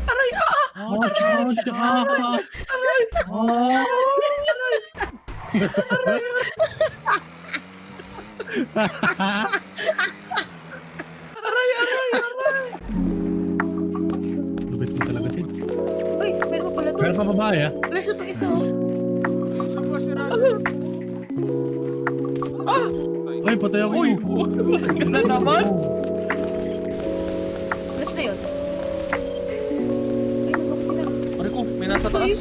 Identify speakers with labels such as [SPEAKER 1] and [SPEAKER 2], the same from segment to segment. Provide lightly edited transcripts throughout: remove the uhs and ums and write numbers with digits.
[SPEAKER 1] Aray!
[SPEAKER 2] Ouch, ouch, ah.
[SPEAKER 1] Aray!
[SPEAKER 2] Oh.
[SPEAKER 1] Aray! Aray! Aray! Aray!
[SPEAKER 2] Lupit mo talaga, Sid.
[SPEAKER 3] Uy, meron pa pala to.
[SPEAKER 2] Meron pa babae, ah.
[SPEAKER 3] Flash na pang isa, oh.
[SPEAKER 4] Isa po si Ryan.
[SPEAKER 2] Ay, patay ako.
[SPEAKER 1] Uy! Ganda naman!
[SPEAKER 3] Flash na yun. Ay, nagpapasi na.
[SPEAKER 1] Aray ko, may nasa taas.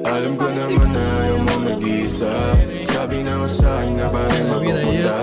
[SPEAKER 5] Alam ko naman na ayaw mo nag-iisa. Sabi na ko sa'kin nga pa rin mapupunta.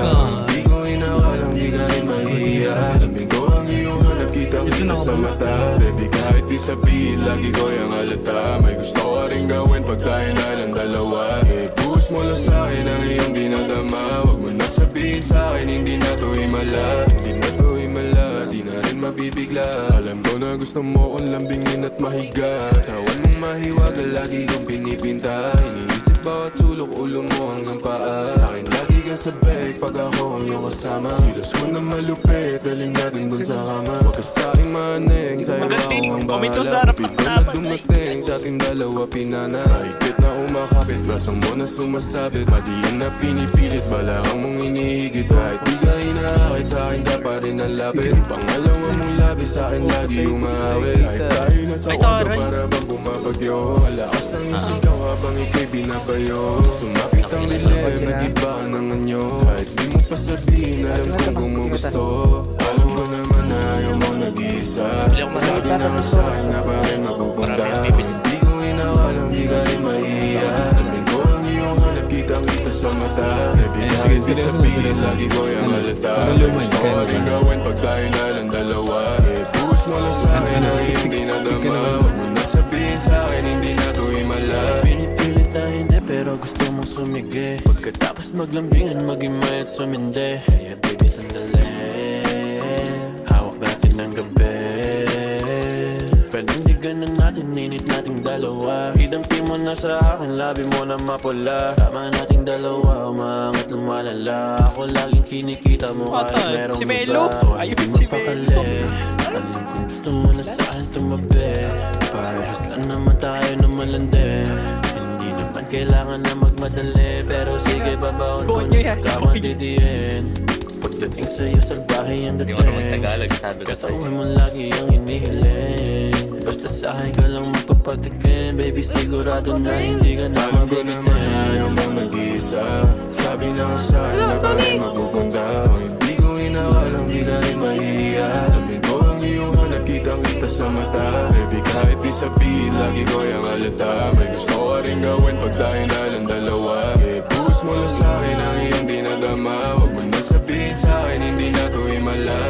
[SPEAKER 5] Di ko inakalang di ka rin mahihiya. Lambing ko ang iyong hanap, kitang kita sa mata. Baby, kahit di sabihin, lagi ko yung halata. May gusto ko rin gawin pag tayo na lang dalawa. Eh, push mo lang sa'kin ang iyong dinadama. Huwag mo na sabihin sa'kin, hindi na to himala. Hindi na to himala, di na rin mabibigla. Alam ko na gusto mo kong lambingin at mahiga. Tawan mong mahiwaga, lagi kong pinipinta. Iniisip bawat sulok, ulo mo hanggang paa. Sa'kin lagi kang sabay pag ako ang iyong kasama. Kilos mo na malupit, daling natin dun sa kama. Huwag ka sa'king maning, sa'yo ako ang bahala. Kapit ko na dumating, sa ating dalawa pinana. Mahigpit na umakapit, brasong mo na sumasabit. Madiyan na pinipilit, bala kang mong inihigit. Kahit di ka inaakit, sa'kin ka pa rin ang lapit. Ang pangalawa mong labi, sa'kin lagi umahawit. Kahit tayo nasa kwarto, para bang bumabagyo. Alakas ng isip ko habang ika'y binabayo. Sumapit ang dilim, nag-iba ka ng anyo. Kahit di mo pa sabihin, alam kong gumugusto. Alam ko naman na ayaw mo nag-iisa. Sabi na ko sa'kin nga pa rin mapupunta. Hindi ko inakalang di ka rin mahihiya. Alam ko ang iyong hanap, kitang-kita sa mata. Baby, kahit di sabihin, lagi ko yung halata. Gusto ko rin gawin pag tayo na lang dalawa. Eh, push mo lang sa'kin ang iyong dinadama. Huwag mo na sabihin sa'kin, hindi na to himala. Pinipilit na hindi, pero gusto mong sumigi. Pagkatapos maglambingan, maging mayat sumindi. Kaya baby, sandali, hawak natin ang gabi. Pwedeng ganun natin, init nating dalawa. Idampi mo na sa akin, labi mo na mapula. Tama nating dalawa, umangat lumalala. Ako laging kinikita mo kahit merong
[SPEAKER 1] Si Melo!
[SPEAKER 5] iba.
[SPEAKER 1] Ayun,
[SPEAKER 5] Hindi
[SPEAKER 1] si
[SPEAKER 5] mapakali. Alam kung gusto mo na sa akin tumabi. Parehas lang naman tayo na malandi. Hindi naman kailangan na magmadali. Pero sige, babaon ko na sa kama didiin. Pagdating sa'yo, salbahe ang
[SPEAKER 1] Hindi
[SPEAKER 5] dating.
[SPEAKER 1] ko na magtagalog, sabi ko sa'yo.
[SPEAKER 5] Katawan mo lagi ang inihiling. Basta sa'kin ka lang magpapatikin. Baby, sigurado na hindi ka na
[SPEAKER 4] Alam ko naman na ayaw mo
[SPEAKER 5] nag-iisa. Sabi na ko sa'kin na pa rin mapupunta. O hindi ko inakalang di ka rin mahihiya. Alam ko ang iyong hanap, kitang-kita sa mata. Baby, kahit di sabihin, lagi ko yung halata. May gusto ko rin gawin pag tayo na lang dalawa. Eh, push mo lang sa'kin ang iyong dinadama. Huwag mo na sabihin sa'kin, hindi na to himala.